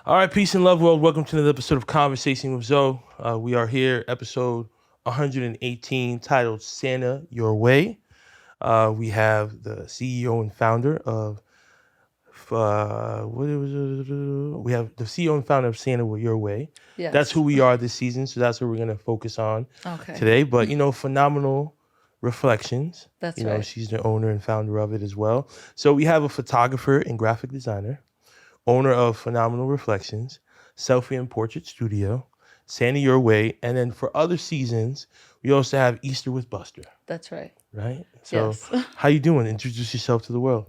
All right, peace and love, world. Welcome to another episode of Conversation with Zoe. We are here, episode 118, titled Santa Your Way. We have the CEO and founder of, we have the CEO and founder of Santa Your Way. Yes. That's who we are this season, so that's what we're going to focus on Okay. today. But, Phenomenal Reflections. That's right. She's the owner and founder of it as well. So we have a photographer and graphic designer, owner of Phenomenal Reflections, Selfie and Portrait Studio, Santa Your Way, and then for other seasons, we also have Easter with Buster. That's right. Right? So Yes. how you doing? Introduce yourself to the world.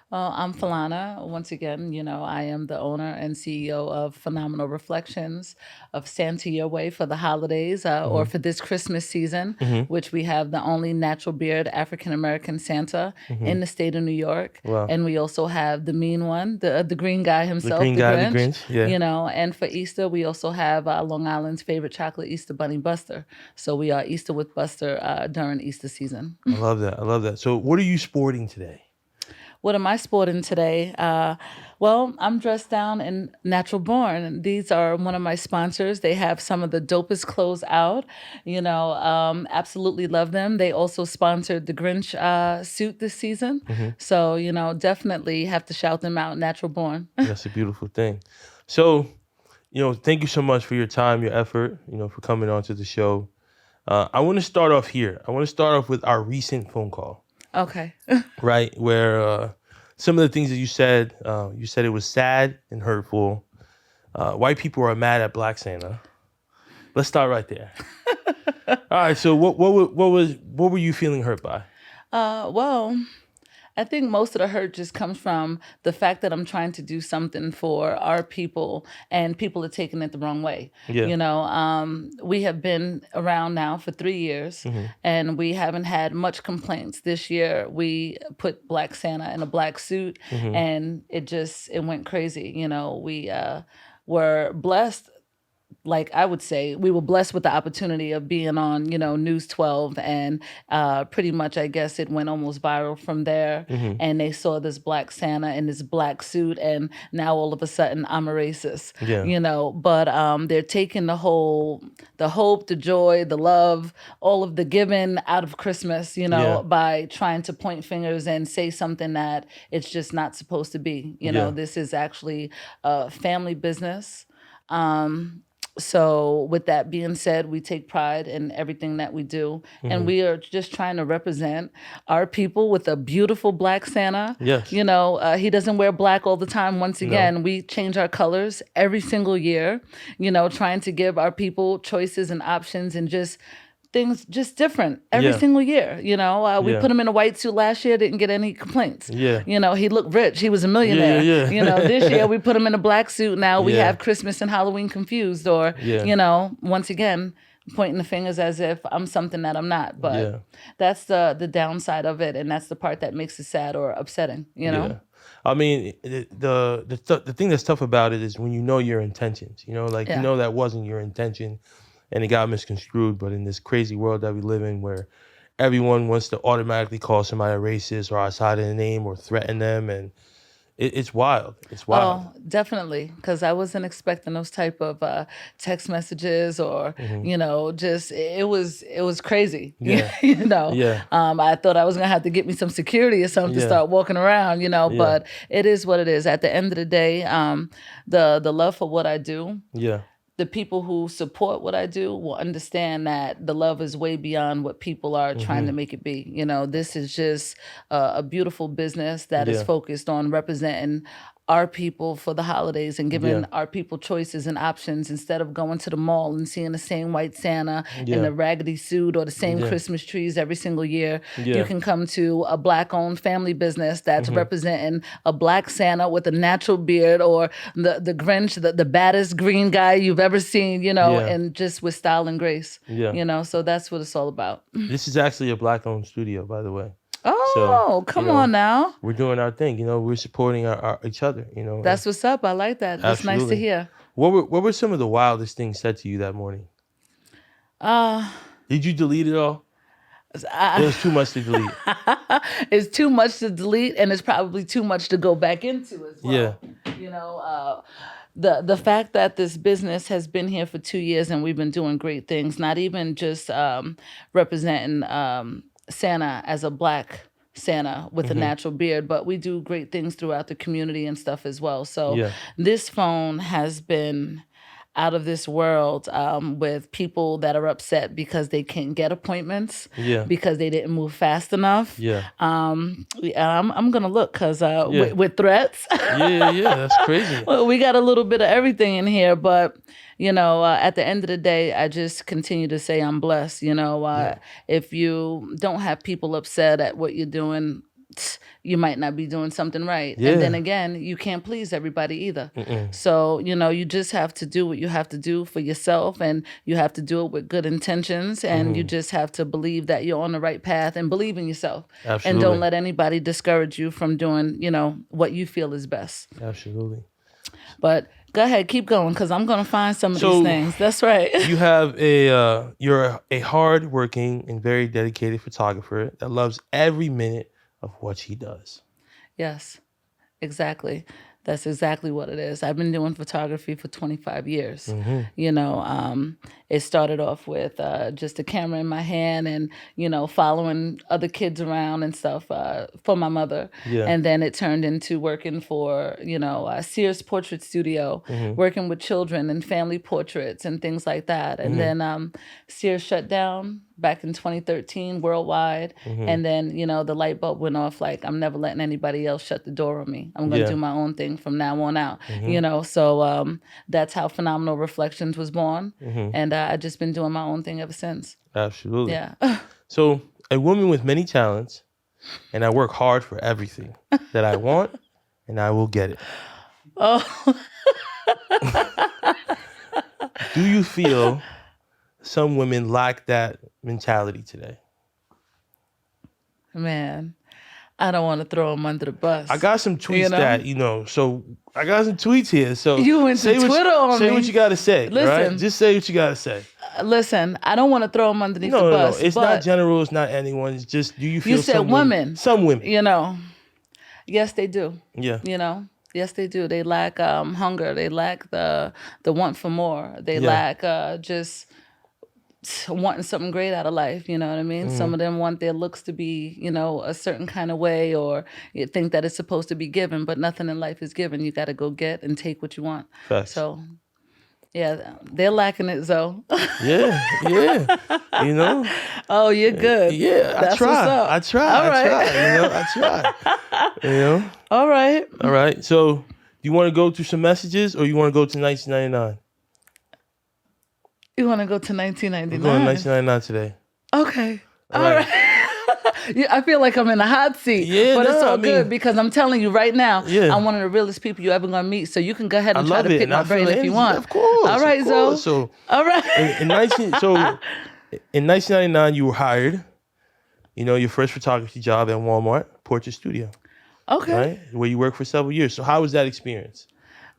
I'm Philana. Once again, I am the owner and CEO of Phenomenal Reflections, of Santa Your Way for the holidays, or for this Christmas season, which we have the only natural beard African-American Santa in the state of New York. Wow. And we also have the mean one, the green guy himself, green the guy, Grinch. the Grinch, yeah. And for Easter, we also have Long Island's favorite chocolate Easter bunny, Buster. So we are Easter with Buster during Easter season. I love that. I love that. So what are you sporting today? What am I sporting today? Well, I'm dressed down in Natural Born. These are one of my sponsors. They have some of the dopest clothes out. Absolutely love them. They also sponsored the Grinch suit this season. So, definitely have to shout them out, Natural Born. That's a beautiful thing. So, thank you so much for your time, your effort, for coming on to the show. I want to start off here. I want to start off with our recent phone call. Okay. Right, where some of the things that you said it was sad and hurtful. White people are mad at Black Santa. Let's start right there. All right, so what were you feeling hurt by? Well, I think most of the hurt just comes from the fact that I'm trying to do something for our people and people are taking it the wrong way. Yeah. We have been around now for 3 years and we haven't had much complaints. This year, we put Black Santa in a black suit and it went crazy. We were blessed. Like I would say, we were blessed with the opportunity of being on, News 12, and pretty much, I guess, it went almost viral from there. And they saw this Black Santa in this black suit, and now all of a sudden, I'm a racist. Yeah. But they're taking the hope, the joy, the love, all of the giving out of Christmas, Yeah. by trying to point fingers and say something that it's just not supposed to be. Yeah. This is actually a family business. So with that being said, we take pride in everything that we do. And we are just trying to represent our people with a beautiful Black Santa. Yes. He doesn't wear black all the time. Once again, we change our colors every single year, trying to give our people choices and options and just things just different every single year. We put him in a white suit last year, didn't get any complaints. Yeah. He looked rich. He was a millionaire. Yeah. This year we put him in a black suit. Now we have Christmas and Halloween confused, or, once again, pointing the fingers as if I'm something that I'm not. But that's the downside of it. And that's the part that makes it sad or upsetting, Yeah. I mean, the thing that's tough about it is when you know your intentions, that wasn't your intention and it got misconstrued. But in this crazy world that we live in where everyone wants to automatically call somebody a racist or outside of the name or threaten them, and it's wild. It's wild. Oh, definitely. Because I wasn't expecting those type of text messages or, just it was crazy. Yeah. Yeah. I thought I was going to have to get me some security or something to start walking around, but it is what it is. At the end of the day, the love for what I do. Yeah. The people who support what I do will understand that the love is way beyond what people are trying to make it be. This is just a beautiful business that is focused on representing our people for the holidays and giving our people choices and options instead of going to the mall and seeing the same white Santa in a raggedy suit or the same Christmas trees every single year. You can come to a Black-owned family business that's representing a Black Santa with a natural beard or the Grinch, the baddest green guy you've ever seen, and just with style and grace. So that's what it's all about. This is actually a Black-owned studio, by the way. Oh, come on now. We're doing our thing. We're supporting our each other, That's what's up. I like that. That's nice to hear. What were some of the wildest things said to you that morning? Did you delete it all? It was too much to delete. It's too much to delete, and it's probably too much to go back into as well. Yeah. the fact that this business has been here for 2 years and we've been doing great things, not even just representing Santa as a black Santa with a natural beard, but we do great things throughout the community and stuff as well. So this phone has been out of this world with people that are upset because they can't get appointments because they didn't move fast enough. I'm gonna look because with threats. That's crazy. Well, we got a little bit of everything in here, but at the end of the day, I just continue to say I'm blessed. If you don't have people upset at what you're doing, you might not be doing something right. And then again, you can't please everybody either. So, you just have to do what you have to do for yourself, and you have to do it with good intentions, and you just have to believe that you're on the right path and believe in yourself. Absolutely. And don't let anybody discourage you from doing, what you feel is best. Absolutely. But go ahead, keep going, because I'm going to find some of these things. That's right. You have you're a hard-working and very dedicated photographer that loves every minute of what he does. Yes, exactly. That's exactly what it is. I've been doing photography for 25 years. It started off with just a camera in my hand and, following other kids around and stuff for my mother. And then it turned into working for, Sears Portrait Studio, working with children and family portraits and things like that. And then Sears shut down back in 2013 worldwide. And then, the light bulb went off like, I'm never letting anybody else shut the door on me. I'm going to do my own thing from now on out, So that's how Phenomenal Reflections was born. And I've just been doing my own thing ever since. Absolutely. Yeah. So a woman with many talents, and I work hard for everything that I want, and I will get it. Oh. Do you feel some women lack that mentality today? Man, I don't want to throw them under the bus. I got some tweets so I got some tweets here. So you went to Twitter on me. Say what you got to say. Listen. Right? Just say what you got to say. Listen, I don't want to throw them underneath the bus. No. It's not general. It's not anyone. It's just, do you feel you said some women. Some women. Yes, they do. Yeah. Yes, they do. They lack hunger. They lack the want for more. They lack just wanting something great out of life, you know what I mean? Some of them want their looks to be, a certain kind of way, or you think that it's supposed to be given, but nothing in life is given. You got to go get and take what you want. Facts. So, yeah, they're lacking it, Zoe. Yeah. Oh, you're good. Yeah, That's I try. what's up. I try. All right. I try. All right. All right. So, do you want to go through some messages, or you want to go to 1999? You want to go to 1999? We're going to 1999 today. Okay. All right. Yeah, I feel like I'm in a hot seat. Yeah, but it's all good because I'm telling you right now, I'm one of the realest people you're ever going to meet. So you can go ahead and try to pick my brain if you want. Of course. All right, Zoe. So, all right. in 1999, you were hired. Your first photography job at Walmart Portrait Studio. Okay. Right? Where you worked for several years. So how was that experience?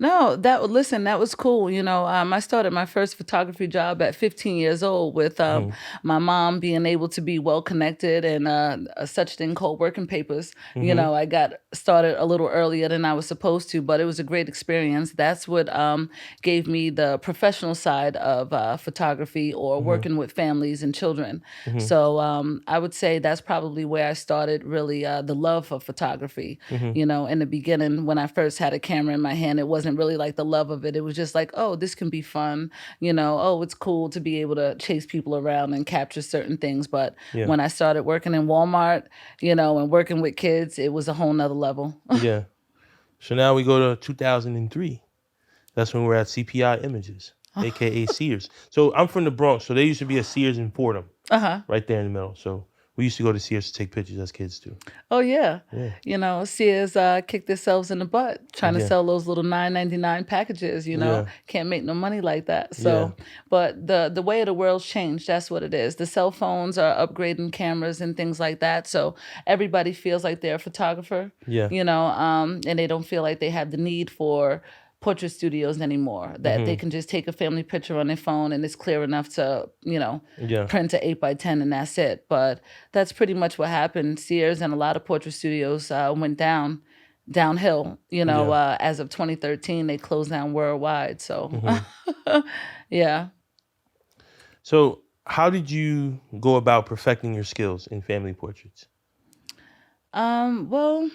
No, that was cool. I started my first photography job at 15 years old with my mom being able to be well connected and such thing called working papers. I got started a little earlier than I was supposed to, but it was a great experience. That's what gave me the professional side of photography or working with families and children. So I would say that's probably where I started really the love for photography. In the beginning, when I first had a camera in my hand, it wasn't really like the love of it. It was just like, oh, this can be fun. It's cool to be able to chase people around and capture certain things. But when I started working in Walmart, and working with kids, it was a whole nother level. Yeah. So now we go to 2003. That's when we're at CPI Images, aka Sears. So I'm from the Bronx, so there used to be a Sears in Fordham, right there in the middle. So we used to go to Sears to take pictures as kids too. Oh yeah. Sears kicked themselves in the butt trying to sell those little $9.99 packages. Can't make no money like that. So, but the way of the world's changed. That's what it is. The cell phones are upgrading cameras and things like that. So everybody feels like they're a photographer. Yeah. And they don't feel like they have the need for portrait studios anymore, that they can just take a family picture on their phone and it's clear enough to, print to 8x10 and that's it. But that's pretty much what happened. Sears and a lot of portrait studios went down downhill. As of 2013, they closed down worldwide. So, yeah. So, how did you go about perfecting your skills in family portraits? Well,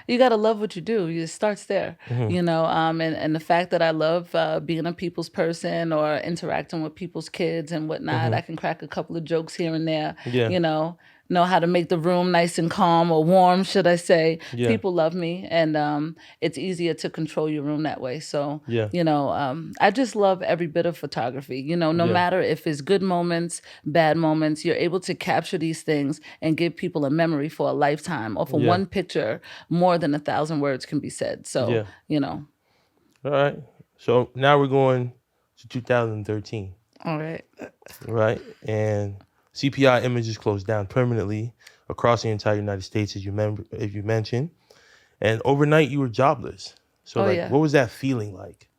you got to love what you do. It starts there, and the fact that I love being a people's person or interacting with people's kids and whatnot. I can crack a couple of jokes here and there, know how to make the room nice and calm or warm, should I say. Yeah. People love me, and it's easier to control your room that way. So, I just love every bit of photography, no matter if it's good moments, bad moments, you're able to capture these things and give people a memory for a lifetime, or for one picture, more than 1,000 words can be said. So, All right. So now we're going to 2013. All right. Right. And CPI Images closed down permanently across the entire United States, as you mentioned. And overnight, you were jobless. So, what was that feeling like?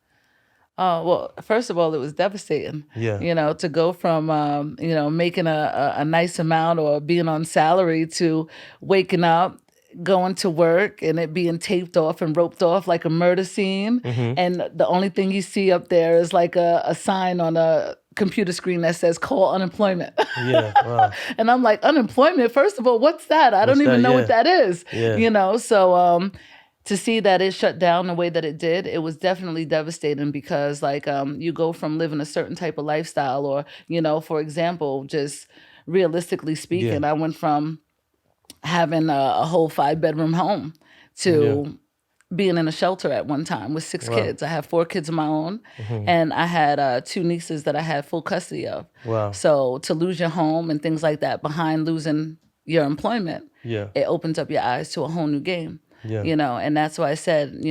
Well, first of all, it was devastating. Yeah. To go from, making a nice amount or being on salary to waking up, going to work, and it being taped off and roped off like a murder scene. And the only thing you see up there is like a sign on a computer screen that says call unemployment. Yeah. Wow. And I'm like, unemployment? First of all, what's that? I don't even know what that is. Yeah. So to see that it shut down the way that it did, it was definitely devastating, because you go from living a certain type of lifestyle, or, for example, just realistically speaking, I went from having a whole 5-bedroom home to being in a shelter at one time with 6 kids. I have 4 kids of my own, and I had 2 nieces that I had full custody of. Wow. So to lose your home and things like that behind losing your employment, it opens up your eyes to a whole new game. And that's why I said,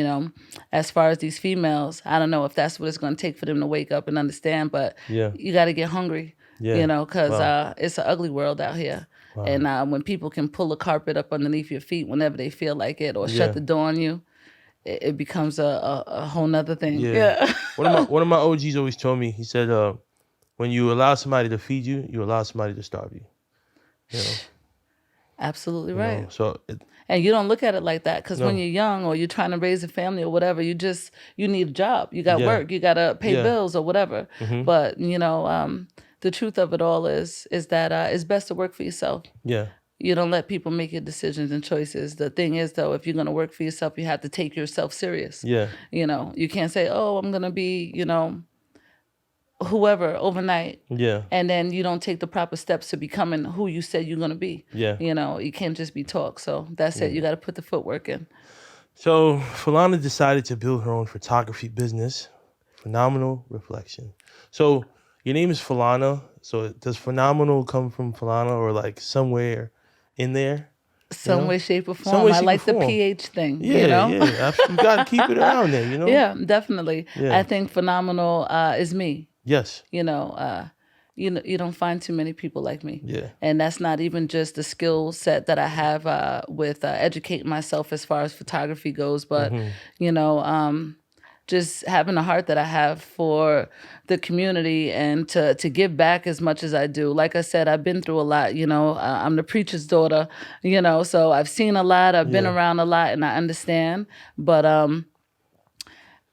as far as these females, I don't know if that's what it's going to take for them to wake up and understand, but you got to get hungry, because it's an ugly world out here. Wow. And when people can pull a carpet up underneath your feet whenever they feel like it, or shut the door on you, it becomes a whole nother thing. Yeah. One of my OGs always told me, he said, when you allow somebody to feed you, you allow somebody to starve you. Absolutely right. And you don't look at it like that, because when you're young or you're trying to raise a family or whatever, you need a job. You got work. You got to pay bills or whatever. But, the truth of it all is that it's best to work for yourself. Yeah. You don't let people make your decisions and choices. The thing is, though, if you're going to work for yourself, you have to take yourself serious. Yeah. You can't say, oh, I'm going to be, whoever overnight. Yeah. And then you don't take the proper steps to becoming who you said you're going to be. Yeah. You can't just be talk. So that's it. You got to put the footwork in. So Philana decided to build her own photography business, Phenomenal Reflection. So your name is Philana. So does phenomenal come from Philana, or like somewhere in there? Some way, shape, or form. I like the PH thing. Yeah, yeah. You got to keep it around there, Yeah, definitely. Yeah. I think phenomenal is me. Yes. You don't find too many people like me. Yeah. And that's not even just the skill set that I have with educating myself as far as photography goes, but, just having a heart that I have for the community and to give back as much as I do. Like I said, I've been through a lot, I'm the preacher's daughter, so I've seen a lot, I've been around a lot, and I understand. But,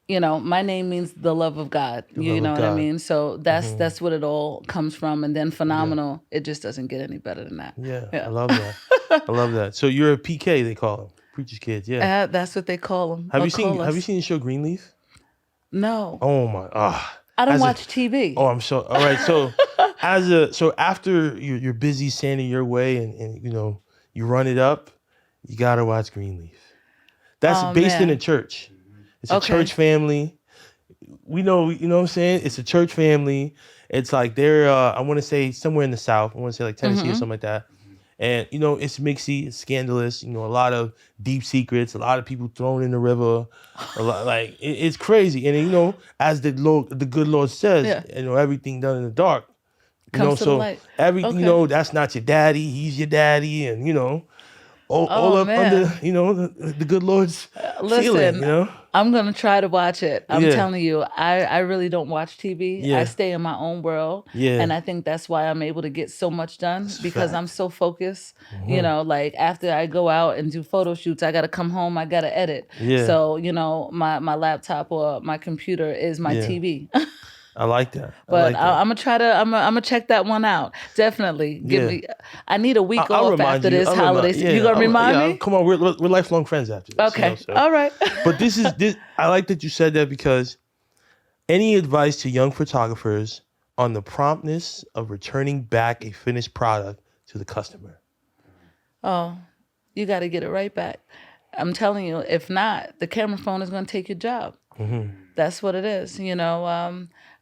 my name means the love of God. You know what I mean? So that's what it all comes from. And then phenomenal, it just doesn't get any better than that. Yeah. I love that. I love that. So you're a PK, they call them. Preacher's kids, yeah. That's what they call them. Have you seen the show Greenleaf? No. Oh my! I don't watch TV. Oh, I'm so all right. So after you're busy sanding your way and you run it up, you gotta watch Greenleaf. That's based in a church. It's a church family. We know, what I'm saying? It's a church family. It's like they're I want to say somewhere in the South. I want to say like Tennessee or something like that. And, it's mixy, it's scandalous, a lot of deep secrets, a lot of people thrown in the river, a lot, like, it's crazy. And, as the good Lord says, everything done in the dark. Comes to the light. Everything, that's not your daddy, he's your daddy. And, all Oh up under, man. the good Lord's ceiling, Listen, I'm gonna try to watch it. I'm Yeah. telling you, I really don't watch TV. I Yeah. stay in my own world, and Yeah. I think that's why I'm able to get so much done That's a because I'm fact. so focused. Like after I go out and do photo shoots, I gotta come home. I gotta edit. Yeah. So my laptop or my computer is my Yeah. TV. I like that. I But like that. I'm gonna try to. I'm gonna check that one out. Definitely give Yeah. me. I need a week I'll off remind after you. this holiday. You Yeah. gonna remind me? Come on, we're lifelong friends after this. Okay. So. All right. But this. I like that you said that because any advice to young photographers on the promptness of returning back a finished product to the customer? Oh, you got to get it right back. I'm telling you, if not, the camera phone is going to take your job. That's what it is.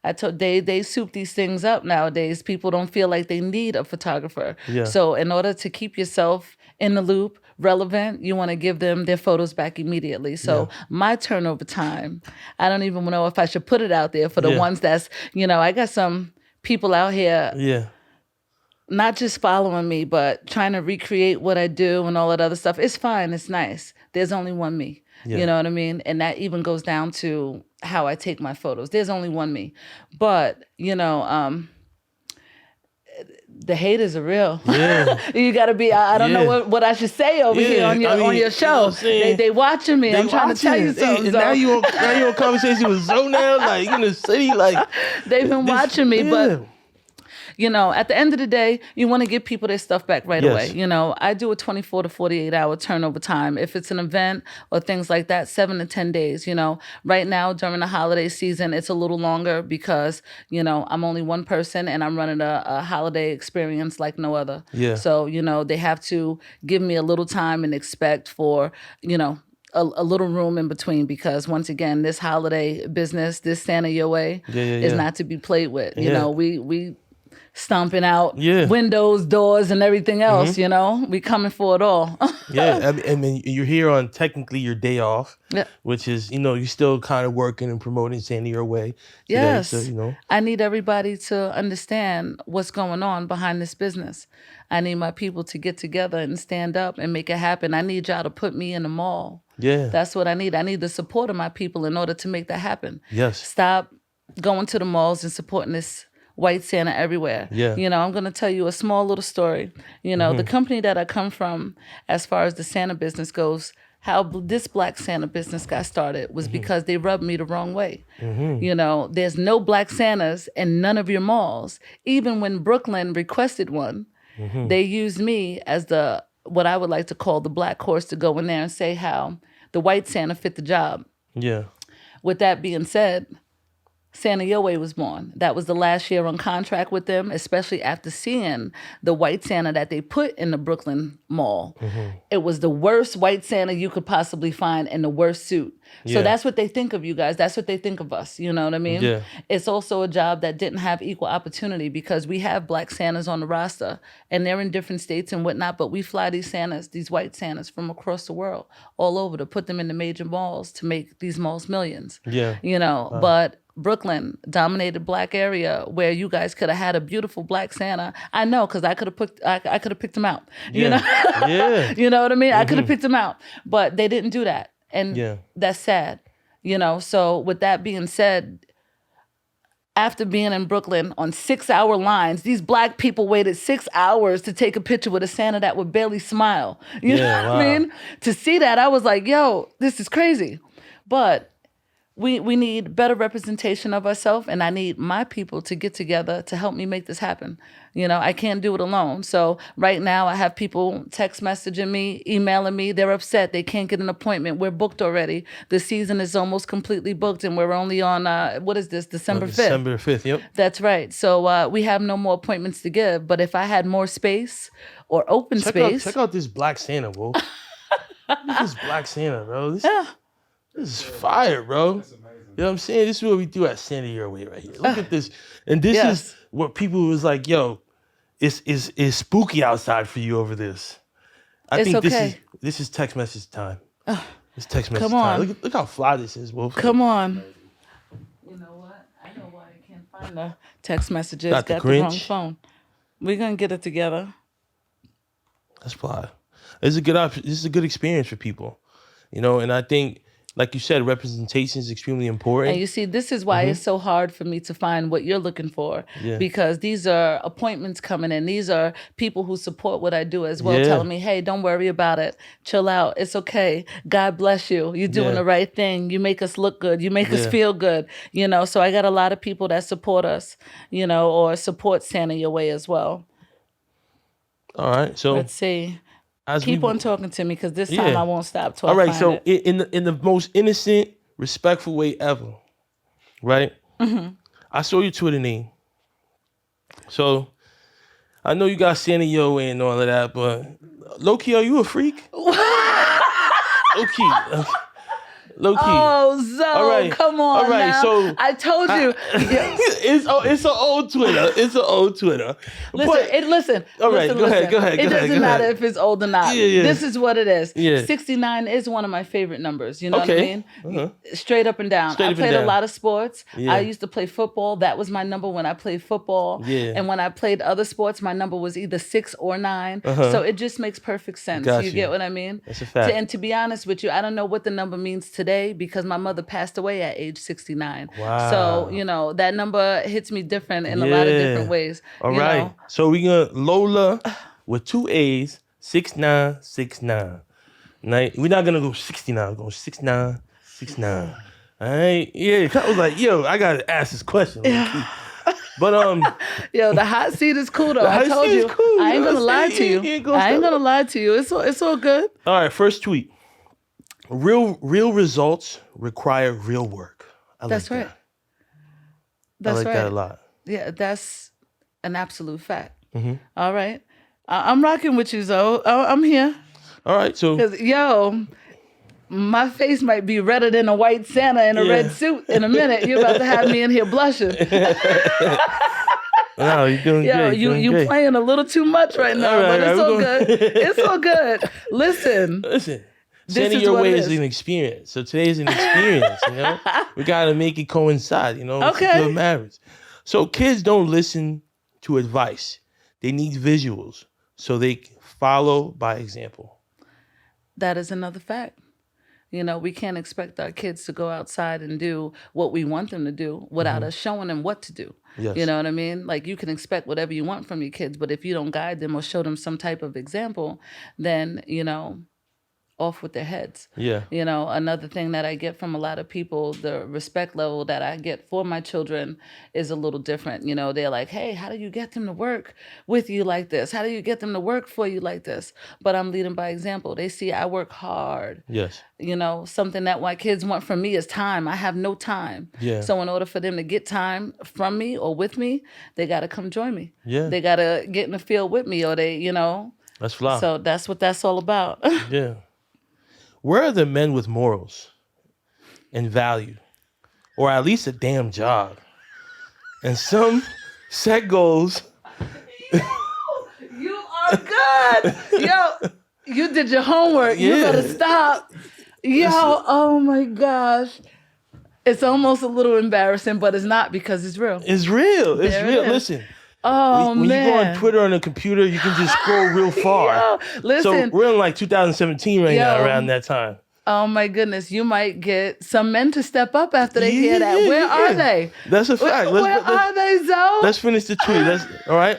I told they soup these things up nowadays. People don't feel like they need a photographer. Yeah. So in order to keep yourself in the loop, relevant, you want to give them their photos back immediately. So my turnover time, I don't even know if I should put it out there for the ones that's, I got some people out here Yeah. not just following me, but trying to recreate what I do and all that other stuff. It's fine. It's nice. There's only one me. Yeah. You know what I mean? And that even goes down to how I take my photos. There's only one me. But, the haters are real. Yeah. You got to be, I don't know what I should say over here on your show. They watching me. I'm trying to tell you something. And now you on conversation with Zoe now, like in the city, like they've been watching me, but at the end of the day, you want to give people their stuff back right away. I do a 24 to 48 hour turnover time. If it's an event or things like that, 7 to 10 days. Right now during the holiday season, it's a little longer because, I'm only one person and I'm running a holiday experience like no other. Yeah. So, they have to give me a little time and expect for, a little room in between because once again, this holiday business, this Santa Your Way is not to be played with. We stomping out windows, doors, and everything else, we coming for it all. Yeah, I mean, you're here on technically your day off, which is, you're still kind of working and promoting Santa Your Way today, yes. so, I need everybody to understand what's going on behind this business. I need my people to get together and stand up and make it happen. I need y'all to put me in the mall. Yeah. That's what I need. I need the support of my people in order to make that happen. Yes. Stop going to the malls and supporting this white Santa everywhere. Yeah. I'm going to tell you a small little story. The company that I come from, as far as the Santa business goes, how this Black Santa business got started was because they rubbed me the wrong way. There's no Black Santas in none of your malls. Even when Brooklyn requested one, they used me as what I would like to call the black horse to go in there and say how the white Santa fit the job. Yeah. With that being said, Santa Your Way was born. That was the last year on contract with them, especially after seeing the white Santa that they put in the Brooklyn Mall. It was the worst white Santa you could possibly find in the worst suit. So that's what they think of you guys. That's what they think of us. You know what I mean? Yeah. It's also a job that didn't have equal opportunity because we have Black Santas on the roster and they're in different states and whatnot, but we fly these Santas, these white Santas from across the world, all over to put them in the major malls to make these malls millions. Yeah. But Brooklyn, dominated Black area where you guys could have had a beautiful Black Santa. I know, because I could have picked him out. You know? Yeah. You know what I mean? I could have picked him out. But they didn't do that. And that's sad. So with that being said, after being in Brooklyn on 6-hour lines, these Black people waited 6 hours to take a picture with a Santa that would barely smile. You know what I mean? To see that, I was like, yo, this is crazy. But we need better representation of ourselves, and I need my people to get together to help me make this happen. I can't do it alone. So right now I have people text messaging me, emailing me. They're upset. They can't get an appointment. We're booked already. The season is almost completely booked, and we're only on, what is this, December 5th? December 5th, yep. That's right. So we have no more appointments to give. But if I had more space or open space. Check out this Black Santa, Wolf. Look at this Black Santa, bro. This is fire, bro. That's amazing. You know what I'm saying? This is what we do at Santa Your Way right here. Look at this. And this is what people was like, yo, it's spooky outside for you over this. I think this is text message time. It's text message time. Look how fly this is, Wolf. Come on. You know what? I know why I can't find the text messages. Got the wrong phone. We're going to get it together. That's fly. It's a good this is a good experience for people, and I think, like you said, representation is extremely important. And you see, this is why it's so hard for me to find what you're looking for. Yeah. Because these are appointments coming in. These are people who support what I do as well, telling me, hey, don't worry about it. Chill out. It's okay. God bless you. You're doing the right thing. You make us look good. You make us feel good. So I got a lot of people that support us, or support Santa Your Way as well. All right. So let's see. Keep on talking to me, because this time I won't stop talking. All right, so in the most innocent, respectful way ever, right? Mm-hmm. I saw your Twitter name. So I know you got Santa Your Way and all of that, but low-key, are you a freak? Low-key. Low-key. Oh, Zoe, come on. All right, now. So I told you. It's an old Twitter. It's an old Twitter. Listen. All right, go ahead. It doesn't matter if it's old or not. Yeah. This is what it is. Yeah. 69 is one of my favorite numbers. You know what I mean? Uh-huh. Straight up and down. I played a lot of sports. Yeah. I used to play football. That was my number when I played football. Yeah. And when I played other sports, my number was either 6 or 9. Uh-huh. So it just makes perfect sense. You get what I mean? That's a fact. And to be honest with you, I don't know what the number means today, because my mother passed away at age 69. Wow. So, that number hits me different in a lot of different ways. All right. So we're going to Lola with 2 A's, 6969. We're not going to go 69. We're going 6969. All right. Yeah. I was like, I got to ask this question. But the hot seat is cool though. I told you. Cool, I ain't going to lie to you. I ain't going to lie to you. It's all good. All right. First tweet. Real results require real work. That's right. I like that a lot. Yeah, that's an absolute fact. Mm-hmm. All right. I'm rocking with you, Zoe. I'm here. All right, so... Because, my face might be redder than a white Santa in a red suit in a minute. You're about to have me in here blushing. No, you're doing great. You playing a little too much right now, but it's all good. It's all good. Listen. Santa Your Way is an experience. So today's an experience, We got to make it coincide, Okay. With marriage. So kids don't listen to advice. They need visuals so they follow by example. That is another fact. We can't expect our kids to go outside and do what we want them to do without us showing them what to do. Yes. You know what I mean? Like, you can expect whatever you want from your kids, but if you don't guide them or show them some type of example, then, off with their heads. Yeah. Another thing that I get from a lot of people, the respect level that I get for my children is a little different. They're like, hey, how do you get them to work with you like this? How do you get them to work for you like this? But I'm leading by example. They see I work hard. Yes. Something that my kids want from me is time. I have no time. Yeah. So in order for them to get time from me or with me, they got to come join me. Yeah. They got to get in the field with me, or they, That's fly. So that's what that's all about. Yeah. Where are the men with morals and value, or at least a damn job, and some set goals? You are good. Yo, you did your homework. Yeah. You better stop. Yo, oh my gosh. It's almost a little embarrassing, but it's not, because it's real. It's real. It's real. Listen. Oh, when man. you go on Twitter on a computer, you can just scroll real far. Yo, listen. So we're in like 2017 right now, around that time. Oh my goodness, you might get some men to step up after they hear that. Where are they? That's a fact. Where are they, Zoe? Let's finish the tweet. All right.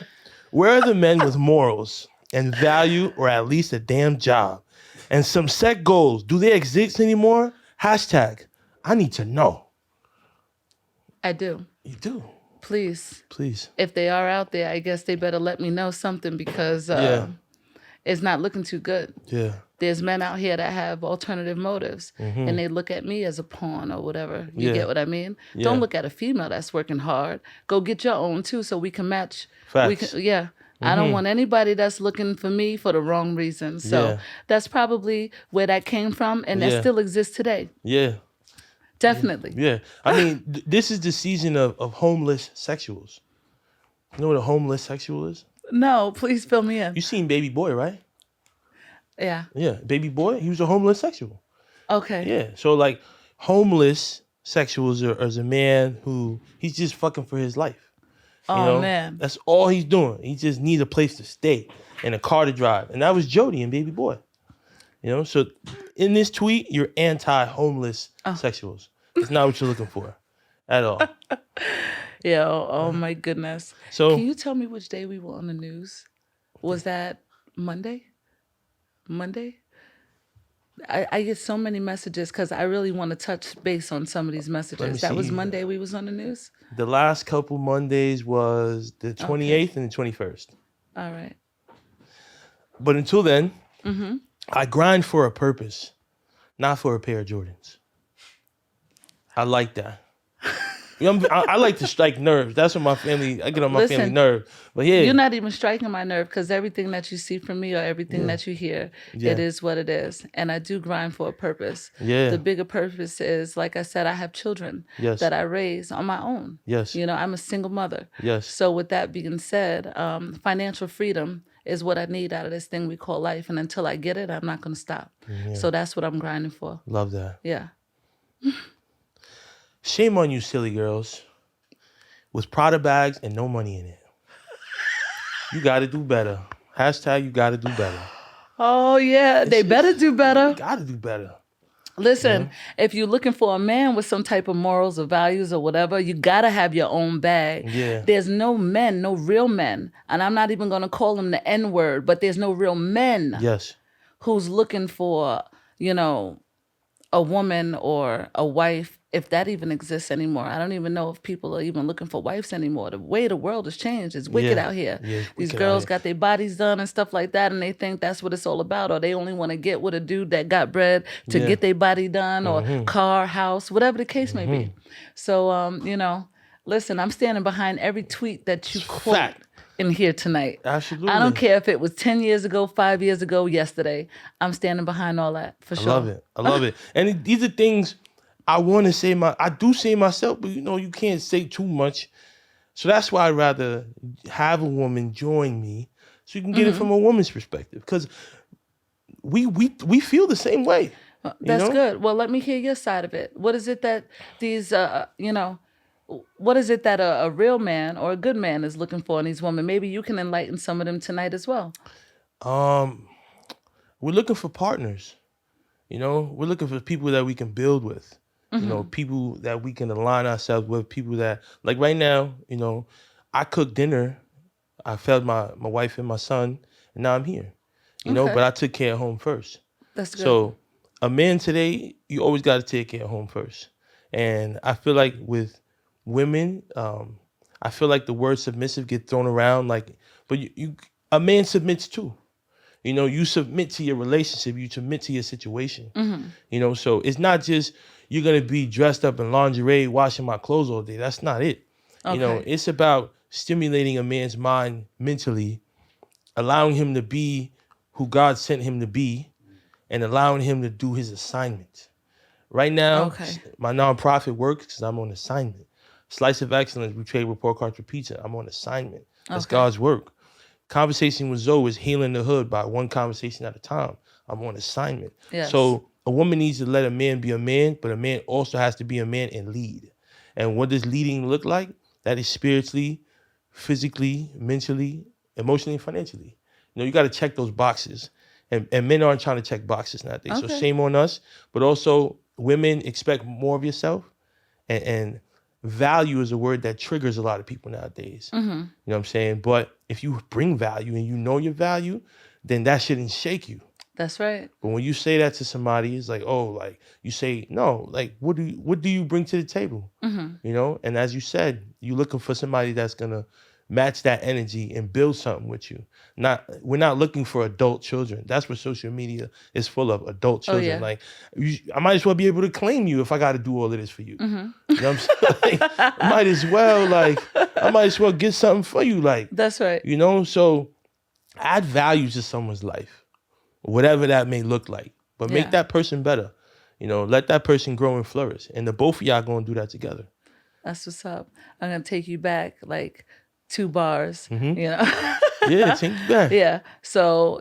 Where are the men with morals and value, or at least a damn job, and some set goals? Do they exist anymore? Hashtag, I need to know. I do. You do? Please. If they are out there, I guess they better let me know something, because it's not looking too good. Yeah. There's men out here that have alternative motives, and they look at me as a pawn or whatever. You get what I mean? Yeah. Don't look at a female that's working hard. Go get your own too, so we can match. Facts. I don't want anybody that's looking for me for the wrong reasons. So that's probably where that came from, and that still exists today. Yeah. Definitely. Yeah. I mean, this is the season of homeless sexuals. You know what a homeless sexual is? No, please fill me in. You seen Baby Boy, right? Yeah. Yeah, Baby Boy, he was a homeless sexual. Okay. Yeah, so like homeless sexuals is a man who, he's just fucking for his life. Oh man. That's all he's doing. He just needs a place to stay and a car to drive. And that was Jody and baby boy. So in this tweet, you're anti-homeless sexuals. It's not what you're looking for at all. Yeah. Oh my goodness. So can you tell me which day we were on the news? Was that Monday? Monday? I get so many messages because I really want to touch base on some of these messages. That was Monday we was on the news? The last couple Mondays was the 28th and the 21st. All right. But until then, I grind for a purpose, not for a pair of Jordans. I like that. I like to strike nerves. That's what I get on my family nerve. But yeah. You're not even striking my nerve because everything that you see from me or everything that you hear, it is what it is. And I do grind for a purpose. Yeah. The bigger purpose is, like I said, I have children that I raise on my own. Yes. I'm a single mother. Yes. So with that being said, financial freedom is what I need out of this thing we call life. And until I get it, I'm not going to stop. Yeah. So that's what I'm grinding for. Love that. Yeah. Shame on you, silly girls. With Prada bags and no money in it. You got to do better. Hashtag you got to do better. Oh, yeah. They better do better. You got to do better. Listen, if you're looking for a man with some type of morals or values or whatever, you got to have your own bag. Yeah. There's no men, no real men. And I'm not even going to call them the N-word, but there's no real men. Yes. Who's looking for, a woman or a wife, if that even exists anymore. I don't even know if people are even looking for wives anymore. The way the world has changed. It's wicked out here. Yeah, these girls got their bodies done and stuff like that, and they think that's what it's all about, or they only want to get with a dude that got bread to get their body done, or car, house, whatever the case may be. So, listen, I'm standing behind every tweet that you quote in here tonight. Absolutely. I don't care if it was 10 years ago, 5 years ago, yesterday. I'm standing behind all that for sure. I love it. And these are things I want to say. I do say myself, but you can't say too much. So that's why I'd rather have a woman join me, so you can get it from a woman's perspective, because we feel the same way. That's good. Well, let me hear your side of it. What is it that these what is it that a real man or a good man is looking for in these women? Maybe you can enlighten some of them tonight as well. We're looking for partners. We're looking for people that we can build with. People that we can align ourselves with. People that, like right now, I cooked dinner. I fed my wife and my son, and now I'm here. But I took care of home first. That's good. So a man today, you always got to take care of home first. And I feel like with women, I feel like the word submissive get thrown around, but a man submits too. You submit to your relationship, you submit to your situation. So it's not just you're gonna be dressed up in lingerie, washing my clothes all day. That's not it. It's about stimulating a man's mind mentally, allowing him to be who God sent him to be, and allowing him to do his assignment. Right now, my nonprofit works because I'm on assignment. Slice of Excellence, we trade report cards for pizza. I'm on assignment. That's God's work. Conversation with Zoe is healing the hood by one conversation at a time. I'm on assignment. Yes. So a woman needs to let a man be a man, but a man also has to be a man and lead. And what does leading look like? That is spiritually, physically, mentally, emotionally, and financially. You got to check those boxes. And men aren't trying to check boxes nowadays. So shame on us. But also, women expect more of yourself. And value is a word that triggers a lot of people nowadays. You know what I'm saying? But if you bring value and you know your value, then that shouldn't shake you. That's right. But when you say that to somebody, it's like, you say, no, what do you bring to the table? And as you said, you're looking for somebody that's gonna match that energy and build something with you. We're not looking for adult children. That's what social media is full of, adult children. I might as well be able to claim you if I got to do all of this for you. You know what I'm saying? I might as well get something for you. That's right. So add value to someone's life, whatever that may look like. But make that person better. Let that person grow and flourish. And the both of y'all going to do that together. That's what's up. I'm going to take you back 2 bars, Yeah, take you back. Yeah. So,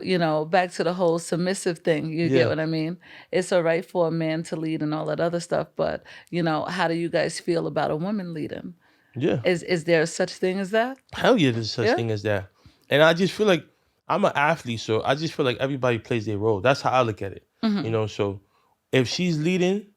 back to the whole submissive thing. You get what I mean? It's all right for a man to lead and all that other stuff. But, how do you guys feel about a woman leading? Yeah. Is there such thing as that? Hell yeah, there's such thing as that. And I just feel like I'm an athlete, so I just feel like everybody plays their role. That's how I look at it. You know, so if she's leading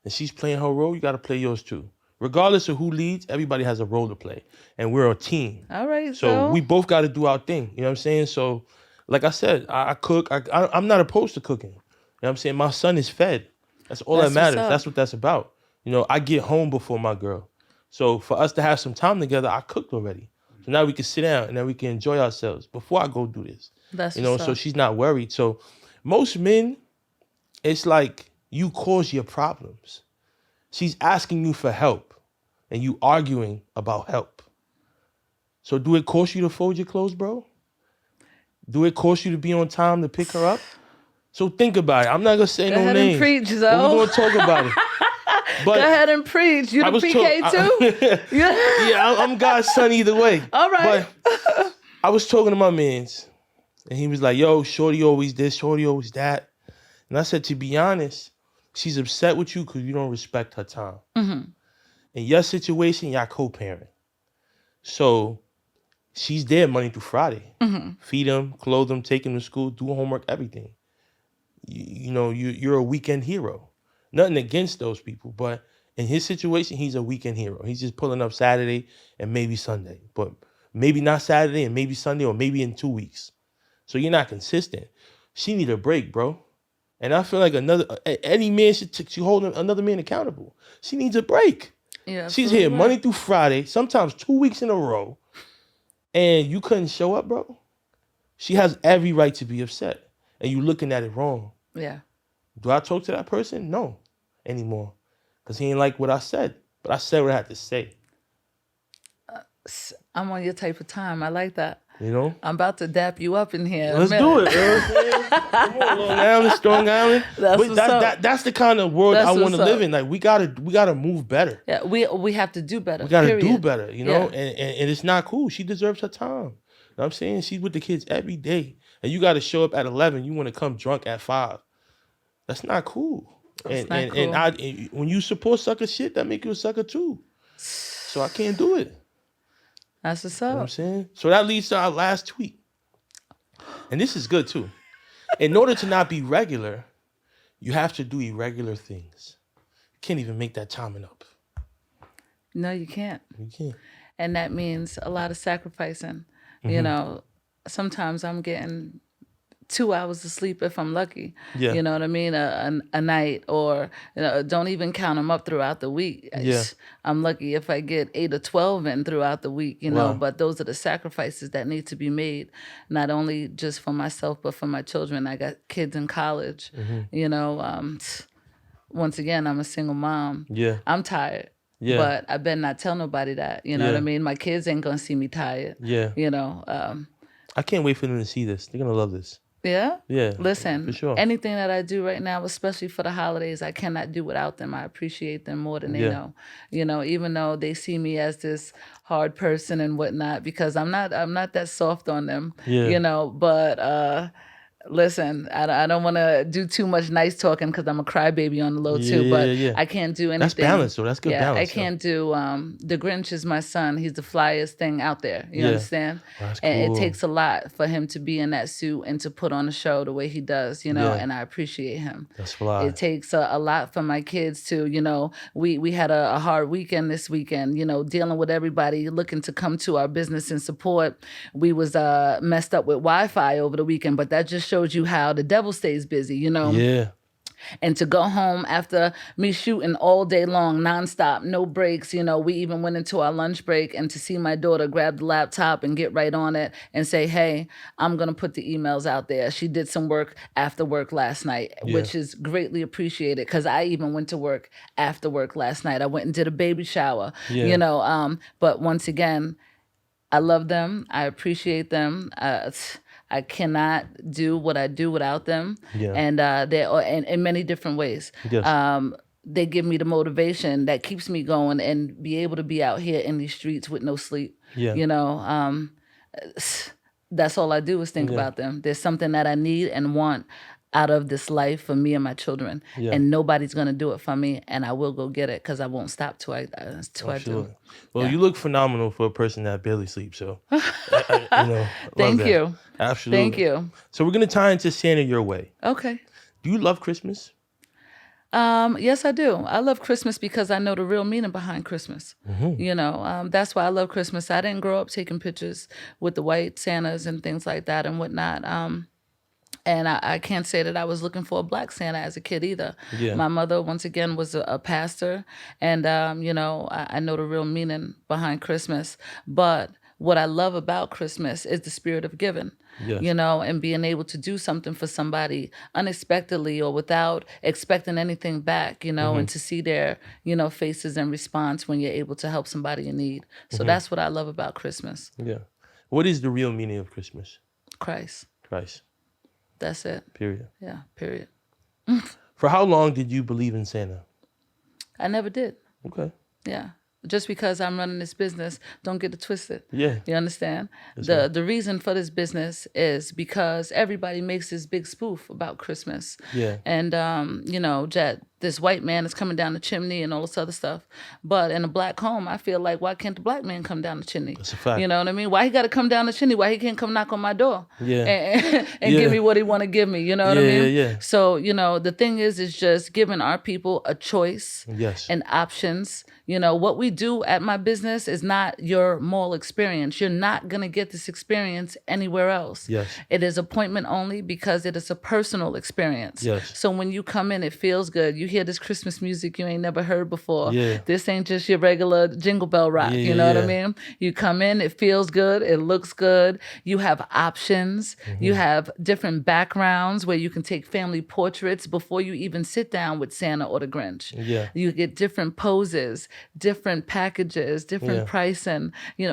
and she's playing her role, you got to play yours too. Regardless of who leads, everybody has a role to play, and we're a team. All right, So we both got to do our thing. You know what I'm saying? So, like I said, I cook. I'm not opposed to cooking. You know what I'm saying? My son is fed. That's all that matters. That's what that's about. You know, I get home before my girl. So for us to have some time together, I cooked already. So now we can sit down and then we can enjoy ourselves before I go do this. That's so she's not worried. So most men, it's like you cause your problems. She's asking you for help and you arguing about help. So do it cost you to fold your clothes, bro? Do it cost you to be on time to pick her up? So think about it. I'm not going to say no names. Go ahead and preach, We're though. going to talk about it. But go ahead and preach. You the PK too? Yeah, I'm God's son either way. All right. But I was talking to my mans, and he was like, yo, shorty always this, shorty always that. And I said, to be honest, she's upset with you because you don't respect her time. In your situation, y'all co-parent. So she's there Monday through Friday. Feed them, clothe them, take them to school, do homework, everything. You're a weekend hero. Nothing against those people, but in his situation, he's a weekend hero. He's just pulling up Saturday and maybe Sunday, but maybe not Saturday and maybe Sunday or maybe in 2 weeks. So you're not consistent. She need a break, bro. And I feel like any man should hold another man accountable. She needs a break. Yeah, she's here Monday through Friday, sometimes 2 weeks in a row, and you couldn't show up, bro. She has every right to be upset, and you looking at it wrong. Yeah. Do I talk to that person? No, anymore, because he ain't like what I said. But I said what I had to say. I'm on your type of time. I like that. You know? I'm about to dap you up in here. Let's do it. Come on, Long Island, Strong Island. That's the kind of world I want to live in. Like we gotta move better. Yeah, we have to do better. We gotta do better. You know, and it's not cool. She deserves her time. You know what I'm saying? She's with the kids every day, and you got to show up at 11. You want to come drunk at 5. That's not cool. That's not cool. And when you support sucker shit, that make you a sucker too. So I can't do it. That's what's up. You know what I'm saying? So that leads to our last tweet. And this is good too. In order to not be regular, you have to do irregular things. You can't even make that timing up. No, you can't. You can't. And that means a lot of sacrificing. You know, sometimes I'm getting 2 hours of sleep if I'm lucky. Yeah. You know what I mean? A night, or don't even count them up throughout the week. Yeah. I'm lucky if I get 8 or 12 in throughout the week, you know, but those are the sacrifices that need to be made, not only just for myself, but for my children. I got kids in college, you know. Once again, I'm a single mom. Yeah. I'm tired. Yeah. But I better not tell nobody that, you know what I mean? My kids ain't gonna see me tired. Yeah. You know. I can't wait for them to see this. They're gonna love this. Yeah? Yeah. Listen, for sure. Anything that I do right now, especially for the holidays, I cannot do without them. I appreciate them more than they know. You know, even though they see me as this hard person and whatnot, because I'm not that soft on them. Yeah. You know, but listen, I don't want to do too much nice talking because I'm a crybaby on the low too, but I can't do anything. That's balance, so that's good balance. I can't do, the Grinch is my son. He's the flyest thing out there. You understand? That's and cool. it takes a lot for him to be in that suit and to put on a show the way he does, you know, and I appreciate him. That's fly. It takes a lot for my kids to, you know, we had a hard weekend this weekend, you know, dealing with everybody looking to come to our business and support. We was messed up with Wi-Fi over the weekend, but that just shows you how the devil stays busy, you know? Yeah. And to go home after me shooting all day long, nonstop, no breaks, you know, we even went into our lunch break, and to see my daughter grab the laptop and get right on it and say, hey, I'm going to put the emails out there. She did some work after work last night, which is greatly appreciated, because I even went to work after work last night. I went and did a baby shower, you know, but once again, I love them. I appreciate them. I cannot do what I do without them. Yeah. And they're in many different ways. Yes. They give me the motivation that keeps me going and be able to be out here in these streets with no sleep. Yeah. You know, that's all I do is think about them. There's something that I need and want. out of this life for me and my children. Yeah. And nobody's going to do it for me, and I will go get it because I won't stop till I do. Well, you look phenomenal for a person that barely sleeps. So, Thank you. Absolutely. Thank you. So we're going to tie into Santa Your Way. Okay. Do you love Christmas? Yes, I do. I love Christmas because I know the real meaning behind Christmas. That's why I love Christmas. I didn't grow up taking pictures with the white Santas and things like that and whatnot. And I can't say that I was looking for a black Santa as a kid either. Yeah. My mother, once again, was a pastor. And, I know the real meaning behind Christmas. But what I love about Christmas is the spirit of giving. Yes. And being able to do something for somebody unexpectedly or without expecting anything back, and to see their, faces in response when you're able to help somebody in need. So that's what I love about Christmas. Yeah. What is the real meaning of Christmas? Christ. That's it. Period. Yeah, period. For how long did you believe in Santa? I never did. Okay. Yeah. Just because I'm running this business, don't get it twisted. Yeah. You understand? The reason for this business is because everybody makes this big spoof about Christmas. Yeah. And, this white man is coming down the chimney and all this other stuff. But in a black home, I feel like, why can't the black man come down the chimney? That's a fact. You know what I mean? Why he got to come down the chimney? Why he can't come knock on my door? Yeah. And give me what he want to give me? You know what I mean? Yeah. So, the thing is just giving our people a choice. Yes. And options. What we do at my business is not your mall experience. You're not going to get this experience anywhere else. Yes. It is appointment only because it is a personal experience. Yes. So when you come in, it feels good. You hear this Christmas music you ain't never heard before. Yeah. This ain't just your regular jingle bell rock. You know what I mean? You come in, it feels good. It looks good. You have options. You have different backgrounds where you can take family portraits before you even sit down with Santa or the Grinch. Yeah. You get different poses, different packages, different pricing,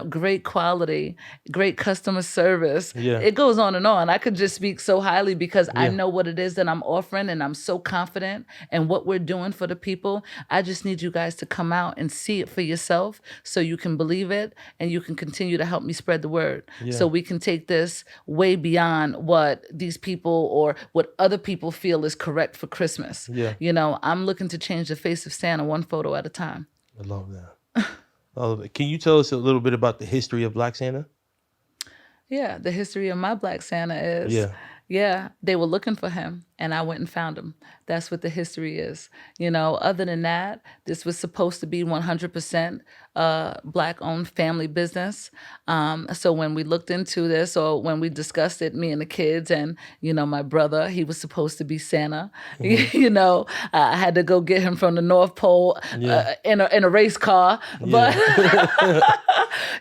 great quality, great customer service. Yeah. It goes on and on. I could just speak so highly because I know what it is that I'm offering, and I'm so confident in what we're doing for the people. I just need you guys to come out and see it for yourself so you can believe it, and you can continue to help me spread the word. Yeah. So we can take this way beyond what these people or what other people feel is correct for Christmas. Yeah. I'm looking to change the face of Santa one photo at a time. I love that. Can you tell us a little bit about the history of Black Santa? Yeah, the history of my Black Santa is, they were looking for him, and I went and found him. That's what the history is. Other than that, this was supposed to be 100% Black-owned family business. So when we looked into this, or when we discussed it, me and the kids, and, my brother, he was supposed to be Santa. I had to go get him from the North Pole in a race car. But,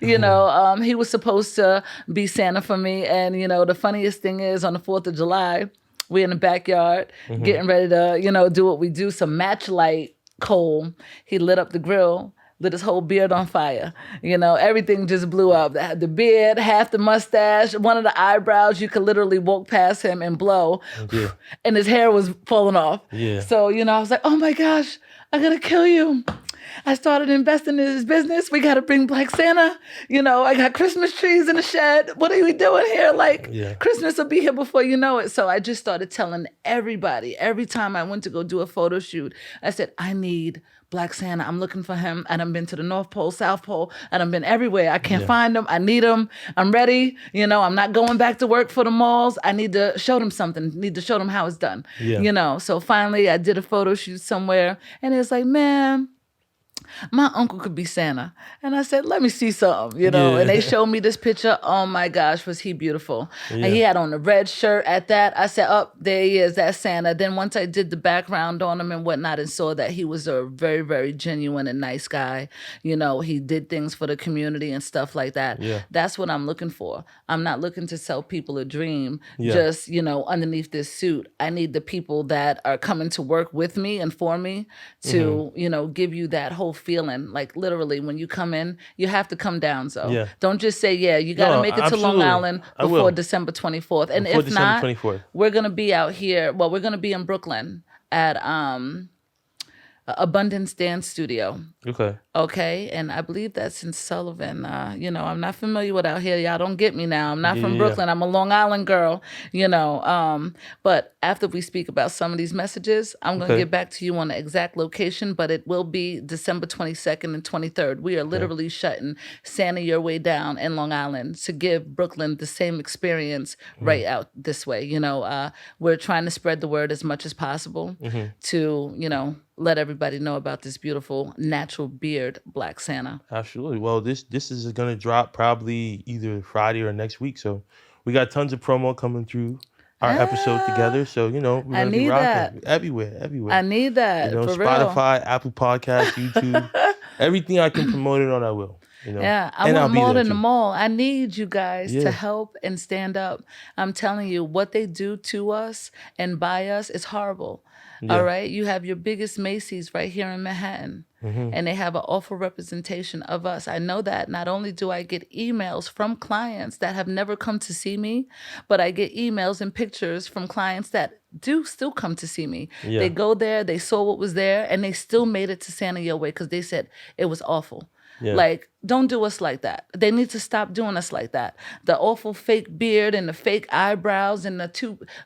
he was supposed to be Santa for me. And, the funniest thing is, on the 4th of July, we're in the backyard getting ready to, do what we do, some match light coal. He lit up the grill, lit his whole beard on fire. Everything just blew up. The beard, half the mustache, one of the eyebrows, you could literally walk past him and blow. Yeah. And his hair was falling off. Yeah. So, I was like, oh my gosh, I gotta kill you. I started investing in his business. We got to bring Black Santa. I got Christmas trees in the shed. What are we doing here? Christmas will be here before you know it. So I just started telling everybody, every time I went to go do a photo shoot, I said, I need Black Santa. I'm looking for him. And I've been to the North Pole, South Pole, and I've been everywhere. I can't find him. I need him. I'm ready. I'm not going back to work for the malls. I need to show them something. Need to show them how it's done. Yeah. So finally I did a photo shoot somewhere, and it's like, man, my uncle could be Santa. And I said, let me see something, And they showed me this picture. Oh my gosh, was he beautiful. Yeah. And he had on a red shirt at that. I said, oh, there he is, that's Santa. Then once I did the background on him and whatnot and saw that he was a very, very genuine and nice guy, he did things for the community and stuff like that. Yeah. That's what I'm looking for. I'm not looking to sell people a dream just, underneath this suit. I need the people that are coming to work with me and for me to, give you that whole feeling. Like literally when you come in, you have to come down. So don't just say, you got to make it to Long Island before December 24th. And before if not, 24th. We're going to be out here. Well, we're going to be in Brooklyn at Abundance Dance Studio. Okay. Okay, and I believe that's in Sullivan. I'm not familiar with out here. Y'all don't get me now. I'm not Yeah, from yeah, Brooklyn. I'm a Long Island girl, But after we speak about some of these messages, I'm yeah. going to Okay. get back to you on the exact location, but it will be December 22nd and 23rd. We are Okay. literally shutting Santa Your Way down in Long Island to give Brooklyn the same experience right out this way. We're trying to spread the word as much as possible to, let everybody know about this beautiful natural beard Black Santa. Absolutely. Well, this is gonna drop probably either Friday or next week. So we got tons of promo coming through our episode together. So we're I gonna be need that. rocking everywhere, everywhere. I need that for real. Spotify, Apple Podcasts, YouTube, everything I can promote it on, I will. Yeah, I And I'll want be more there than the too. mall. I need you guys to Yeah, help and stand up. I'm telling you, what they do to us and by us is horrible. All yeah. right, you have your biggest Macy's right here in Manhattan, and they have an awful representation of us. I know that. Not only do I get emails from clients that have never come to see me, but I get emails and pictures from clients that do still come to see me. Yeah. They go there, they saw what was there, and they still made it to Santa Your Way because they said it was awful. Yeah. Like, don't do us like that. They need to stop doing us like that. The awful fake beard and the fake eyebrows and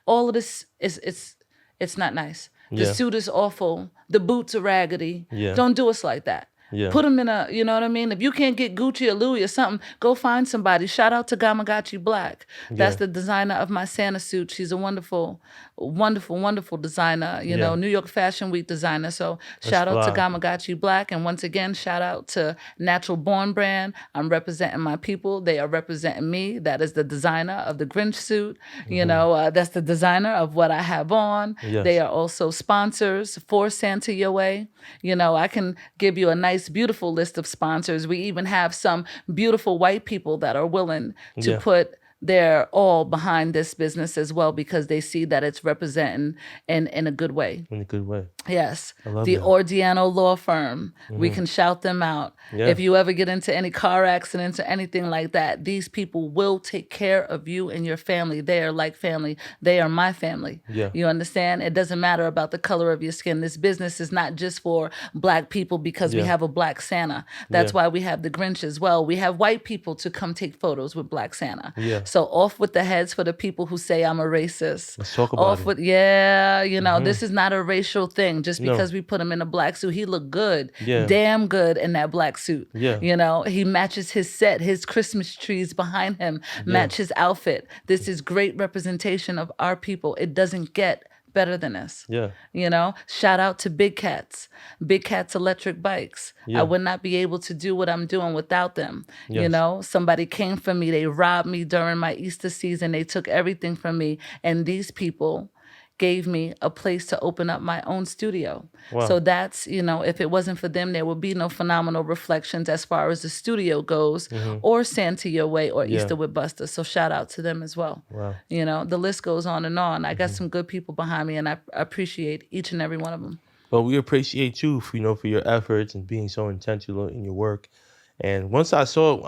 all of this it's not nice. The Yeah. suit is awful. The boots are raggedy. Yeah. Don't do us like that. Yeah. Put them in you know what I mean? If you can't get Gucci or Louis or something, go find somebody. Shout out to Gamagachi Black. That's Yeah. the designer of my Santa suit. She's a wonderful, wonderful, wonderful designer, New York Fashion Week designer. So shout out to fly. Gamagachi Black. And once again, shout out to Natural Born Brand. I'm representing my people. They are representing me. That is the designer of the Grinch suit. That's the designer of what I have on. Yes. They are also sponsors for Santa Your Way. I can give you a nice, beautiful list of sponsors. We even have some beautiful white people that are willing to put their all behind this business as well because they see that it's representing in a good way. In a good way. Yes. I love The that. Ordiano Law Firm. We can shout them out. Yeah. If you ever get into any car accidents or anything like that, these people will take care of you and your family. They are like family. They are my family. Yeah. You understand? It doesn't matter about the color of your skin. This business is not just for Black people because we have a Black Santa. That's why we have the Grinch as well. We have white people to come take photos with Black Santa. Yeah. So off with the heads for the people who say I'm a racist. Let's talk about it. This is not a racial thing. Just because we put him in a black suit, he looked good, damn good in that black suit. Yeah. He matches his set, his Christmas trees behind him match his outfit. This is great representation of our people. It doesn't get better than this. Yeah. Shout out to Big Cats electric bikes. Yeah. I would not be able to do what I'm doing without them. Yes. Somebody came for me. They robbed me during my Easter season. They took everything from me. And these people gave me a place to open up my own studio. Wow. So that's, if it wasn't for them, there would be no Phenomenal Reflections as far as the studio goes, or Santa Your Way or Easter with Buster. So shout out to them as well. Wow. The list goes on and on. I got some good people behind me and I appreciate each and every one of them. Well, we appreciate you for your efforts and being so intentional in your work. And once I saw,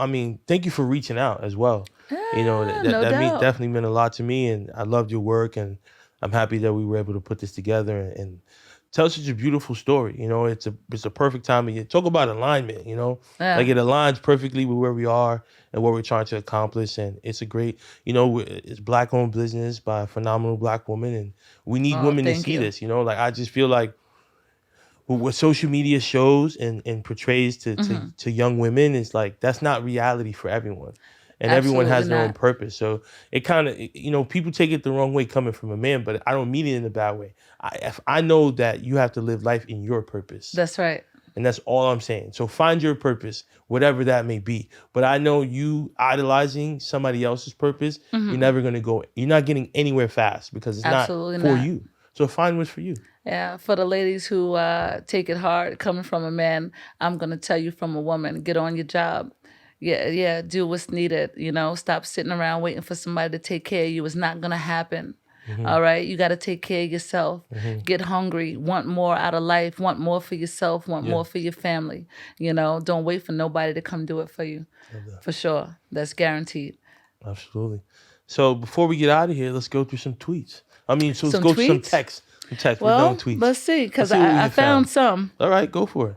thank you for reaching out as well. No doubt. Definitely meant a lot to me, and I loved your work, and I'm happy that we were able to put this together and tell such a beautiful story. It's a perfect time of year. Talk about alignment. Like it aligns perfectly with where we are and what we're trying to accomplish, and it's a great. It's Black-owned business by a phenomenal Black woman, and we need women to see this. Like I just feel like what social media shows and portrays to young women is like that's not reality for everyone. And everyone has their own purpose. So it kind of, people take it the wrong way coming from a man, but I don't mean it in a bad way. I know that you have to live life in your purpose. That's right. And that's all I'm saying. So find your purpose, whatever that may be. But I know you idolizing somebody else's purpose, you're not getting anywhere fast because it's Absolutely not for not. you. So find what's for you. Yeah, for the ladies who take it hard coming from a man, I'm going to tell you from a woman, get on your job. Yeah, do what's needed. Stop sitting around waiting for somebody to take care of you. It's not going to happen. All right? You got to take care of yourself. Get hungry. Want more out of life. Want more for yourself. Want more for your family. Don't wait for nobody to come do it for you. For sure. That's guaranteed. Absolutely. So before we get out of here, let's go through some tweets. Let's Some go through some tweets? texts. Text. We're done Well, with tweets. let's see, because Let's see what we I have found some. All right, go for it.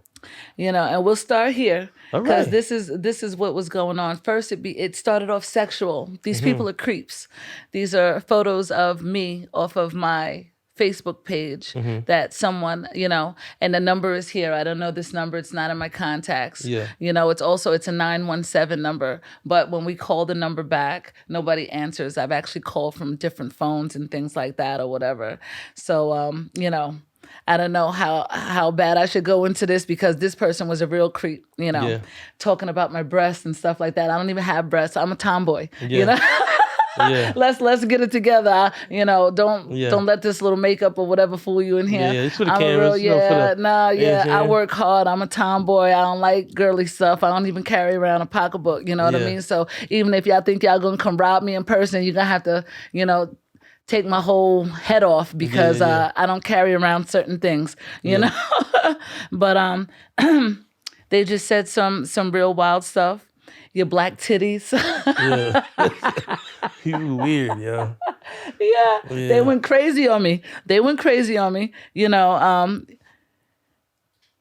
And we'll start here All because right. this is what was going on. First, it started off sexual. These people are creeps. These are photos of me off of my Facebook page that someone, and the number is here. I don't know this number. It's not in my contacts. Yeah. It's a 917 number. But when we call the number back, nobody answers. I've actually called from different phones and things like that or whatever. So, I don't know how bad I should go into this because this person was a real creep, talking about my breasts and stuff like that. I don't even have breasts. I'm a tomboy, Yeah. Let's get it together. Don't let this little makeup or whatever fool you in here. Yeah, it's for the I'm cameras. I work hard. I'm a tomboy. I don't like girly stuff. I don't even carry around a pocketbook. You know what I mean? So even if y'all think y'all gonna come rob me in person, you're gonna have to, take my whole head off because I don't carry around certain things, you know. But they just said some real wild stuff. Your black titties. You weird, yo. Yeah, they went crazy on me.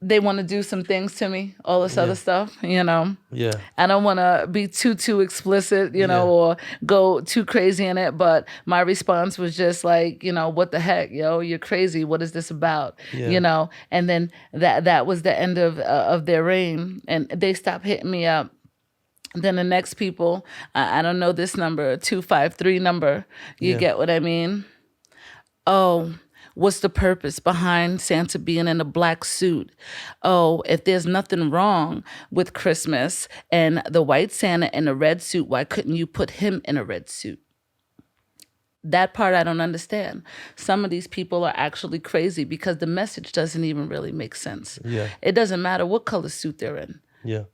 They want to do some things to me, all this other stuff, Yeah. I don't want to be too explicit, or go too crazy in it. But my response was just like, what the heck, yo, you're crazy. What is this about? Yeah. And then that was the end of their reign, and they stopped hitting me up. Then the next people, I don't know this number, 253 number. You get what I mean? Oh, what's the purpose behind Santa being in a black suit? Oh, if there's nothing wrong with Christmas and the white Santa in a red suit, why couldn't you put him in a red suit? That part I don't understand. Some of these people are actually crazy because the message doesn't even really make sense. Yeah. It doesn't matter what color suit they're in. Yeah.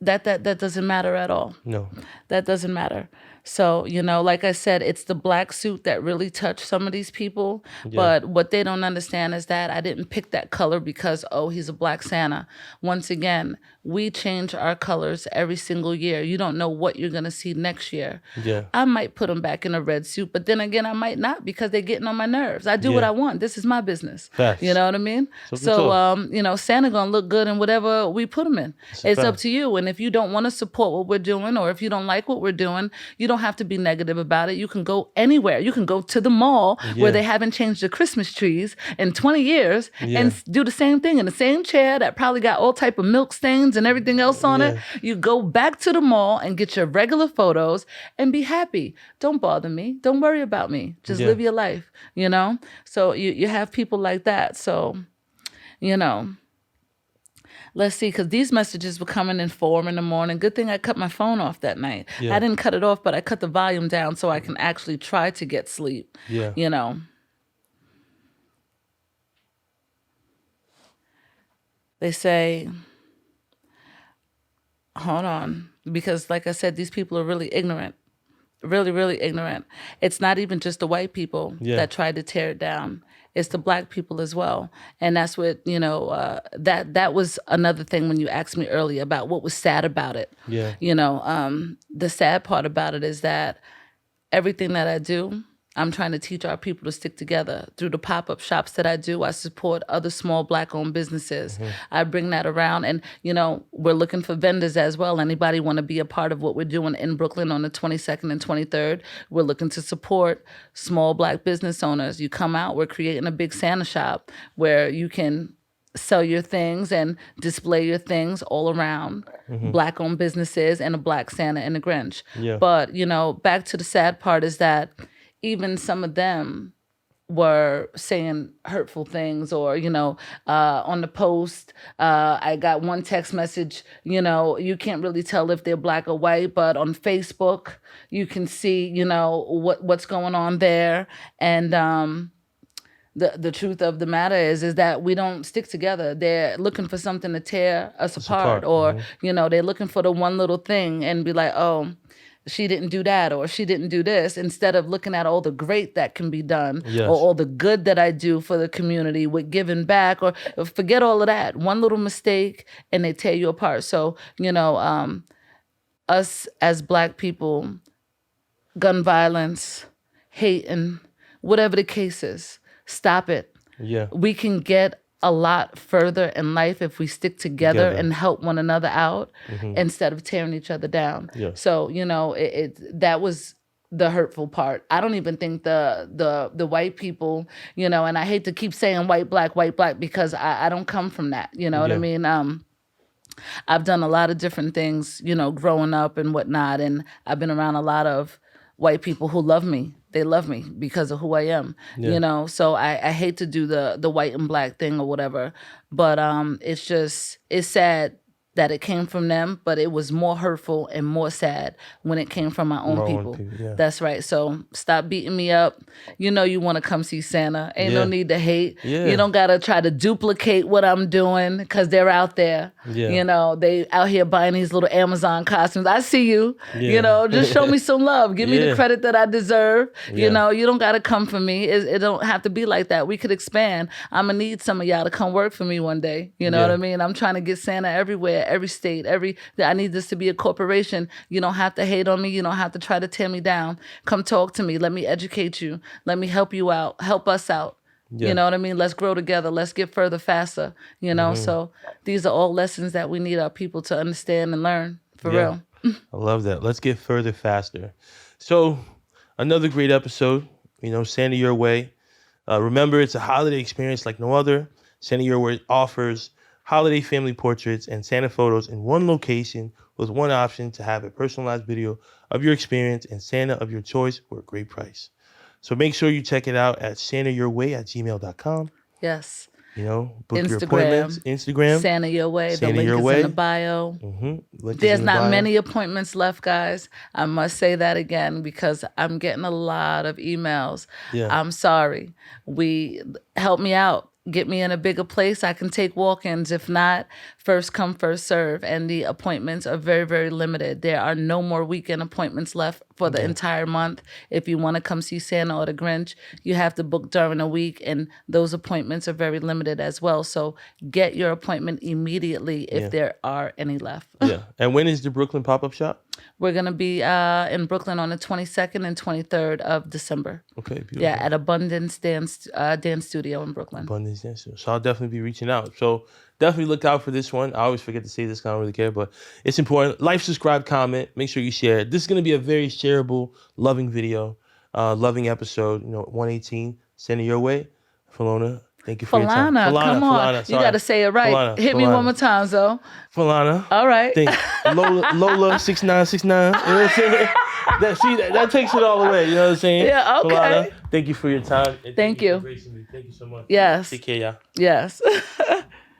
That doesn't matter at all. No. That doesn't matter. So, like I said, it's the black suit that really touched some of these people. Yeah. But what they don't understand is that I didn't pick that color because, he's a black Santa. Once again, we change our colors every single year. You don't know what you're going to see next year. Yeah. I might put them back in a red suit, but then again, I might not because they're getting on my nerves. I do what I want. This is my business. Facts. You know what I mean? So Santa going to look good in whatever we put him in. It's up to you. And if you don't want to support what we're doing or if you don't like what we're doing, you don't have to be negative about it. You can go anywhere. You can go to the mall where they haven't changed the Christmas trees in 20 years and do the same thing in the same chair that probably got all type of milk stains and everything else on it. You go back to the mall and get your regular photos and be happy. Don't bother me. Don't worry about me. Just live your life, So you have people like that. So, let's see, because these messages were coming in 4 a.m. Good thing I cut my phone off that night. I didn't cut it off, but I cut the volume down so I can actually try to get sleep. They say, hold on, because like I said, these people are really ignorant. Really, really ignorant. It's not even just the white people that tried to tear it down. It's the black people as well. And that's what, that was another thing when you asked me earlier about what was sad about it. Yeah. The sad part about it is that everything that I do, I'm trying to teach our people to stick together. Through the pop-up shops that I do, I support other small black-owned businesses. I bring that around. And, we're looking for vendors as well. Anybody want to be a part of what we're doing in Brooklyn on the 22nd and 23rd? We're looking to support small black business owners. You come out, we're creating a big Santa shop where you can sell your things and display your things all around black-owned businesses and a black Santa and a Grinch. Yeah. But, back to the sad part is that even some of them were saying hurtful things or, on the post, I got one text message, you can't really tell if they're black or white, but on Facebook, you can see, what's going on there. And the truth of the matter is that we don't stick together. They're looking for something to tear us apart. Or, they're looking for the one little thing and be like, oh, she didn't do that or she didn't do this, instead of looking at all the great that can be done or all the good that I do for the community with giving back, or forget all of that. One little mistake and they tear you apart. So, us as black people, gun violence, hate, and whatever the case is, stop it. Yeah. We can get a lot further in life if we stick together and help one another out instead of tearing each other down. Yeah. So, that was the hurtful part. I don't even think the white people, and I hate to keep saying white, black, because I don't come from that. You know what I mean? I've done a lot of different things, growing up and whatnot. And I've been around a lot of white people who love me. They love me because of who I am, So I hate to do the white and black thing or whatever. But it's sad that it came from them, but it was more hurtful and more sad when it came from my own people. That's right. So stop beating me up. You want to come see Santa. Ain't no need to hate. Yeah. You don't got to try to duplicate what I'm doing because they're out there. Yeah. They out here buying these little Amazon costumes. I see you. Yeah. Just show me some love. Give me the credit that I deserve. You don't got to come for me. It don't have to be like that. We could expand. I'm going to need some of y'all to come work for me one day. You know what I mean? I'm trying to get Santa everywhere. Every state, I need this to be a corporation. You don't have to hate on me. You don't have to try to tear me down. Come talk to me. Let me educate you. Let me help you out. Help us out. Yeah. You know what I mean? Let's grow together. Let's get further faster. So these are all lessons that we need our people to understand and learn for real. I love that. Let's get further faster. So another great episode, Santa Your Way. Remember, it's a holiday experience like no other. Santa Your Way offers holiday family portraits and Santa photos in one location with one option to have a personalized video of your experience and Santa of your choice for a great price. So make sure you check it out at santayourway@gmail.com. Yes. Book your appointments. Instagram. Santa Your Way. Santa the link Your is Way. in the bio. There's not many appointments left, guys. I must say that again because I'm getting a lot of emails. Yeah. I'm sorry. Help me out. Get me in a bigger place. I can take walk-ins. If not, first come, first serve. And the appointments are very, very limited. There are no more weekend appointments left for the entire month. If you want to come see Santa or the Grinch, you have to book during the week. And those appointments are very limited as well. So get your appointment immediately if there are any left. Yeah. And when is the Brooklyn pop-up shop? We're going to be in Brooklyn on the 22nd and 23rd of December. Okay, beautiful. Yeah, at Abundance Dance Studio in Brooklyn. Abundance Dance Studio. So I'll definitely be reaching out. So definitely look out for this one. I always forget to say this, I don't really care, but it's important. Like, subscribe, comment. Make sure you share it. This is going to be a very shareable, loving video, loving episode. 118, Santa Your Way. Philana, thank you for your time. Philana, come on. Philana, you got to say it right. Philana, Hit me one more time, Zo. Philana. All right. Lola 6969. You know what I'm saying? That takes it all the way. You know what I'm saying? Yeah, okay. Philana, thank you for your time. Thank you. Thank you so much. Yes. Take care, y'all. Yes.